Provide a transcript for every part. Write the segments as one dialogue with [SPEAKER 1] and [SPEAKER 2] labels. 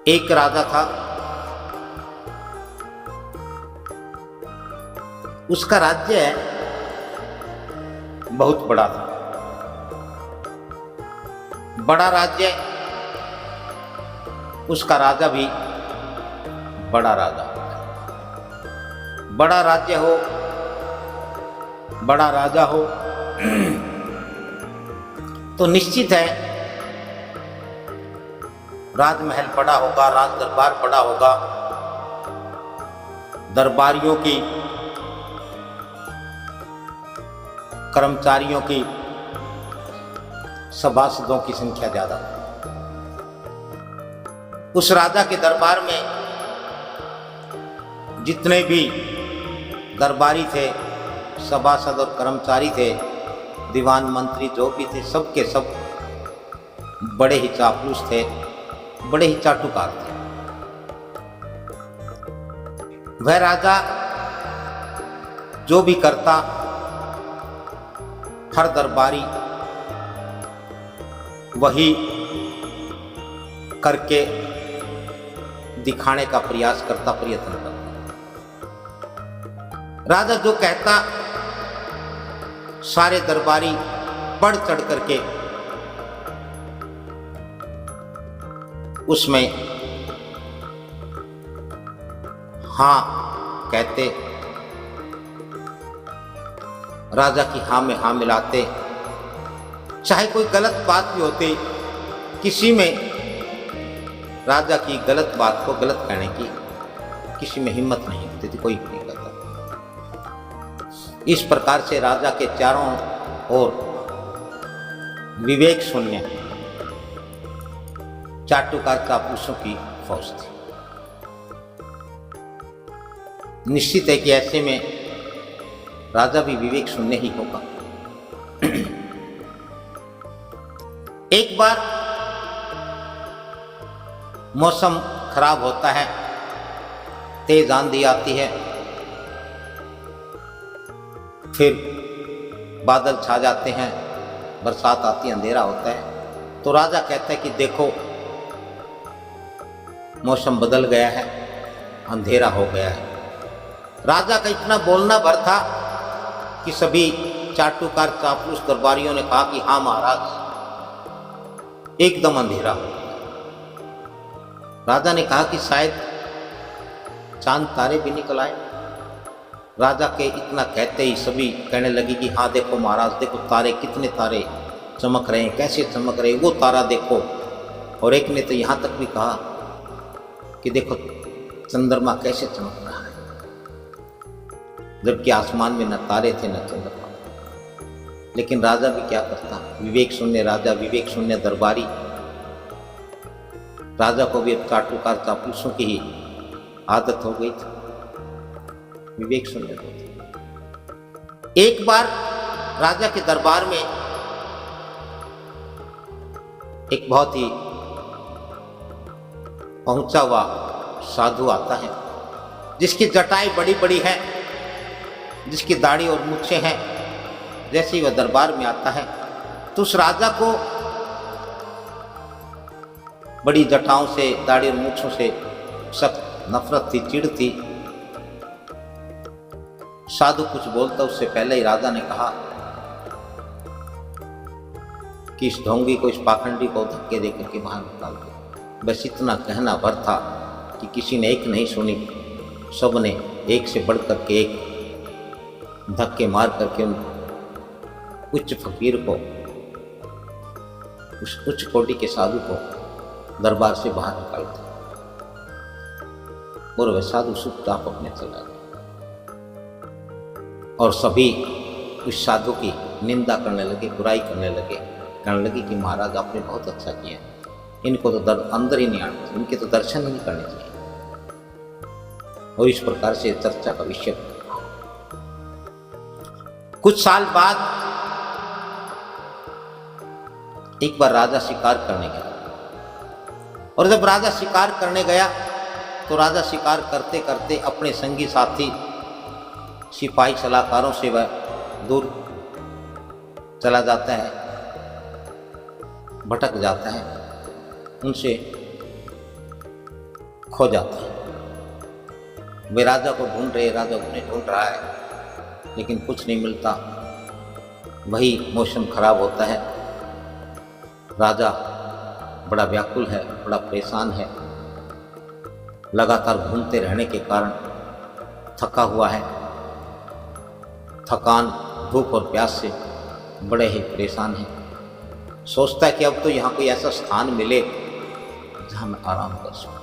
[SPEAKER 1] एक राजा था, उसका राज्य बहुत बड़ा था। बड़ा राज्य, उसका राजा भी बड़ा राजा। बड़ा राज्य हो, बड़ा राजा हो तो निश्चित है राजमहल बड़ा होगा, राज दरबार बड़ा होगा, दरबारियों की, कर्मचारियों की, सभासदों की संख्या ज्यादा। उस राजा के दरबार में जितने भी दरबारी थे, सभासद और कर्मचारी थे, दीवान मंत्री जो भी थे, सब के सब बड़े ही चापलूस थे, बड़े ही चाटुकार थे। वह राजा जो भी करता, हर दरबारी वही करके दिखाने का प्रयास करता, प्रयत्न करता। राजा जो कहता सारे दरबारी बढ़ चढ़ करके उसमें हाँ कहते, राजा की हाँ में हाँ मिलाते। चाहे कोई गलत बात भी होती, किसी में राजा की गलत बात को गलत कहने की किसी में हिम्मत नहीं होती थी, कोई नहीं करता। इस प्रकार से राजा के चारों ओर विवेक शून्य चाटुकार चापलूसों की फौज थी। निश्चित है कि ऐसे में राजा भी विवेक शून्य ही होगा। एक बार मौसम खराब होता है, तेज आंधी आती है, फिर बादल छा जाते हैं, बरसात आती है, अंधेरा होता है। तो राजा कहता है कि देखो मौसम बदल गया है, अंधेरा हो गया है। राजा का इतना बोलना भर था कि सभी चाटुकार चापलूस दरबारियों ने कहा कि हाँ महाराज, एकदम अंधेरा हो गया। राजा ने कहा कि शायद चांद तारे भी निकल आए। राजा के इतना कहते ही सभी कहने लगे कि हाँ देखो महाराज, देखो तारे, कितने तारे चमक रहे हैं, कैसे चमक रहे, वो तारा देखो। और एक ने तो यहाँ तक भी कहा कि देखो चंद्रमा कैसे चमक रहा है, जबकि आसमान में न तारे थे न चंद्रमा। लेकिन राजा भी क्या करता, विवेक शून्य राजा, विवेक शून्य दरबारी। राजा को भी अब चाटुकार चापलूसों की ही आदत हो गई थी, विवेक शून्य होती। एक बार राजा के दरबार में एक बहुत ही पहुंचा हुआ साधु आता है, जिसकी जटाएं बड़ी बड़ी हैं, जिसकी दाढ़ी और मूछें हैं। जैसे ही वह दरबार में आता है तो उस राजा को बड़ी जटाओं से, दाढ़ी और मूछों से सख्त नफरत थी, चिढ़ थी। साधु कुछ बोलता उससे पहले ही राजा ने कहा कि इस ढोंगी को, इस पाखंडी को धक्के देकर के बाहर निकाल दो। बस इतना कहना भर था कि किसी ने एक नहीं सुनी, सब ने एक से बढ़ करके एक धक्के मार करके उन उच्च फकीर को, उस उच्च कोटि के साधु को दरबार से बाहर निकाल दिया। और वह साधु चुपचाप अपने चला गया। और सभी उस साधु की निंदा करने लगे, बुराई करने लगे, कहने लगे कि महाराज आपने बहुत अच्छा किया, इनको तो अंदर ही नहीं आना, इनके तो दर्शन ही नहीं करने चाहिए। और इस प्रकार से चर्चा का विषय। कुछ साल बाद एक बार राजा शिकार करने गया, और जब राजा शिकार करने गया तो राजा शिकार करते करते अपने संगी साथी सिपाही सलाहकारों से वह दूर चला जाता है, भटक जाता है, उनसे खो जाता है। वे राजा को ढूंढ रहे, राजा उन्हें ढूंढ रहा है, लेकिन कुछ नहीं मिलता। वही मौसम खराब होता है। राजा बड़ा व्याकुल है, बड़ा परेशान है। लगातार घूमते रहने के कारण थका हुआ है। थकान, भूख और प्यास से बड़े ही परेशान है। सोचता है कि अब तो यहाँ कोई ऐसा स्थान मिले जहाँ मैं आराम कर सकूं।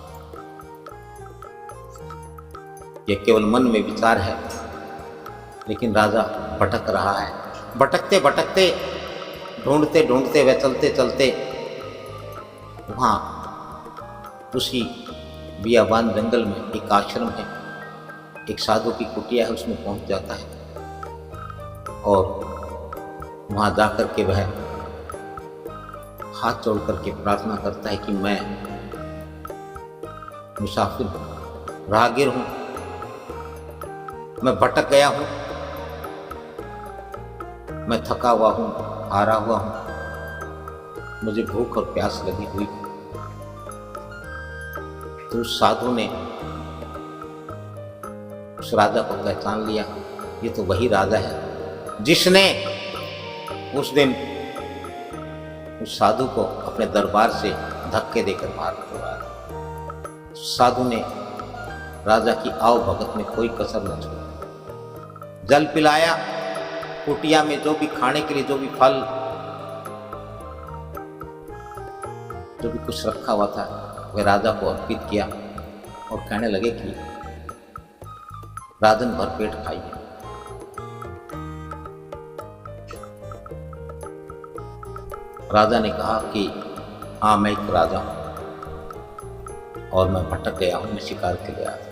[SPEAKER 1] यह केवल मन में विचार है, लेकिन राजा भटक रहा है। भटकते भटकते, ढूंढते ढूंढते, वह चलते चलते वहाँ उसी बियाबान जंगल में एक आश्रम है, एक साधु की कुटिया है, उसमें पहुँच जाता है। और वहाँ जाकर के वह हाथ जोड़ करके प्रार्थना करता है कि मैं मुसाफिर हूँ, राहगीर हूँ, मैं भटक गया हूँ, मैं थका हुआ हूँ, हारा हुआ हूँ, मुझे भूख और प्यास लगी हुई है। तो उस साधु ने उस राजा को पहचान लिया। ये तो वही राजा है जिसने उस दिन उस साधु को अपने दरबार से धक्के देकर मार छोड़ा। साधु ने राजा की आव भगत में कोई कसर न छोड़ी। जल पिलाया, कुटिया में जो भी खाने के लिए जो भी फल, जो भी कुछ रखा हुआ था, वह राजा को अर्पित किया और कहने लगे कि राजन भर पेट खाइए। राजा ने कहा कि हाँ, मैं एक राजा हूं और मैं भटक गया हूं, मैं शिकार के लिए आया।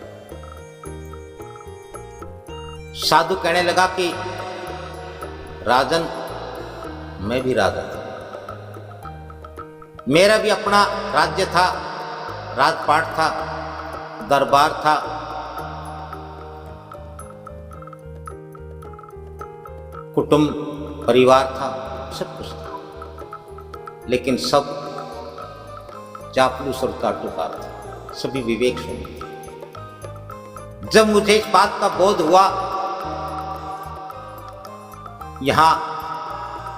[SPEAKER 1] साधु कहने लगा कि राजन, मैं भी राजा था, मेरा भी अपना राज्य था, राजपाट था, दरबार था, कुटुंब परिवार था, सब कुछ था, लेकिन सब चापलूस और काटुकार थे, सभी विवेक शून्य थे। जब मुझे इस बात का बोध हुआ यहां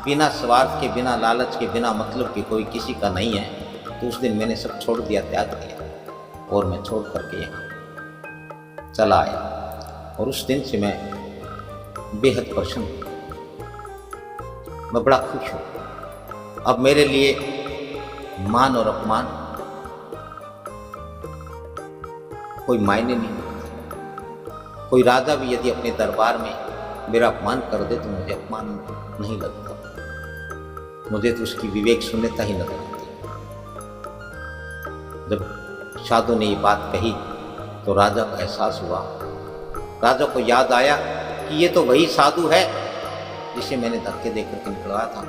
[SPEAKER 1] बिना स्वार्थ के, बिना लालच के, बिना मतलब के कोई किसी का नहीं है, तो उस दिन मैंने सब छोड़ दिया, त्याग दिया और मैं छोड़ करके यहाँ चला आया। और उस दिन से मैं बेहद प्रसन्न हूँ, मैं बड़ा खुश हूँ। अब मेरे लिए मान और अपमान कोई मायने नहीं रखता। कोई राजा भी यदि अपने दरबार में मेरा अपमान कर दे तो मुझे अपमान नहीं लगता, मुझे तो उसकी विवेक शून्यता ही नजर आती। जब साधु ने ये बात कही तो राजा को एहसास हुआ, राजा को याद आया कि ये तो वही साधु है जिसे मैंने धक्के देकर के निकलवाया था।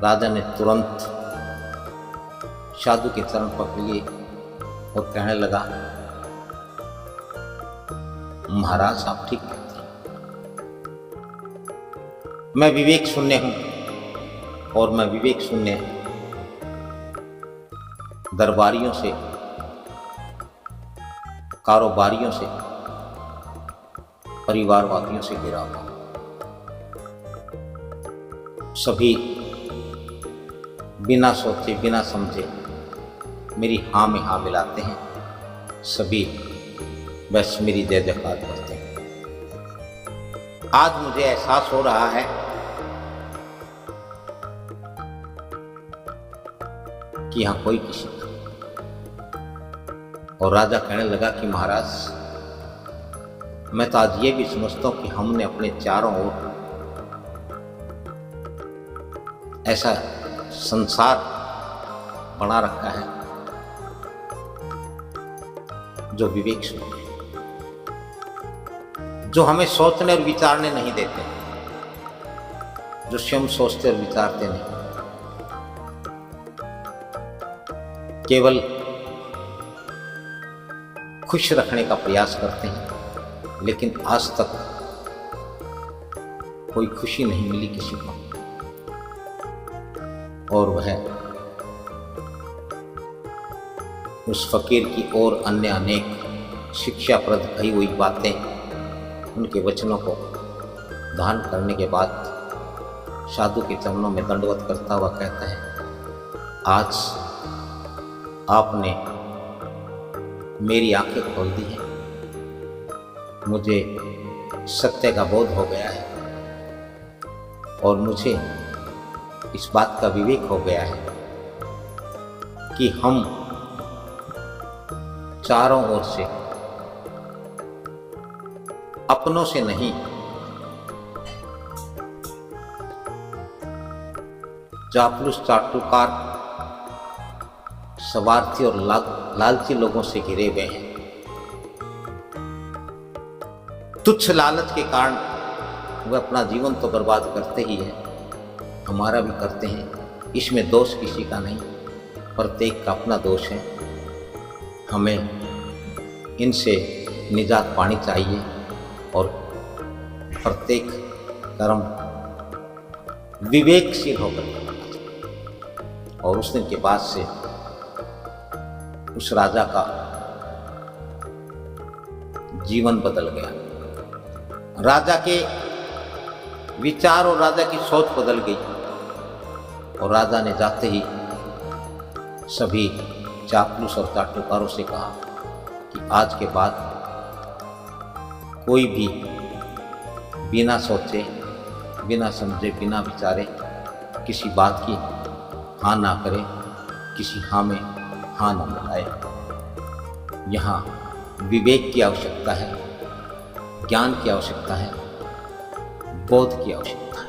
[SPEAKER 1] राजा ने तुरंत साधु के चरण पकड़ लिए और कहने लगा, महाराज आप ठीक कहते हैं, मैं विवेक शून्य हूं और मैं विवेक शून्य दरबारियों से, कारोबारियों से, परिवारवादियों से घिरा हुआ। सभी बिना सोचे, बिना समझे मेरी हाँ में हाँ मिलाते हैं, सभी बस मेरी जय जयकार करते हैं। आज मुझे एहसास हो रहा है कि यहां कोई किसी का। और राजा कहने लगा कि महाराज, मैं तो आज ये भी समझता हूं कि हमने अपने चारों ओर ऐसा संसार बना रखा है जो विवेक शून्य है, जो हमें सोचने और विचारने नहीं देते, जो स्वयं सोचते और विचारते नहीं, केवल खुश रखने का प्रयास करते हैं, लेकिन आज तक कोई खुशी नहीं मिली किसी को। और वह उस फकीर की और अन्य अनेक शिक्षाप्रद कही हुई बातें, उनके वचनों को धारण करने के बाद साधु के चरणों में दंडवत करता हुआ कहता है, आज आपने मेरी आंखें खोल दी हैं, मुझे सत्य का बोध हो गया है और मुझे इस बात का विवेक हो गया है कि हम चारों ओर से अपनों से नहीं, चापलूस, चाटुकार, स्वार्थी और लालची लोगों से घिरे हुए हैं। तुच्छ लालच के कारण वे अपना जीवन तो बर्बाद करते ही हैं, हमारा भी करते हैं। इसमें दोष किसी का नहीं, प्रत्येक का अपना दोष है। हमें इनसे निजात पानी चाहिए और प्रत्येक कर्म विवेकशील होकर करना चाहिए। और उस दिन के बाद से उस राजा का जीवन बदल गया। राजा के विचार और राजा की सोच बदल गई और राजा ने जाते ही सभी चापलूस और चाटुकारों से कहा कि आज के बाद कोई भी बिना सोचे, बिना समझे, बिना विचारे किसी बात की हाँ ना करे, किसी हाँ में हाँ ना मिलाए। यहाँ विवेक की आवश्यकता है, ज्ञान की आवश्यकता है, बोध की आवश्यकता है।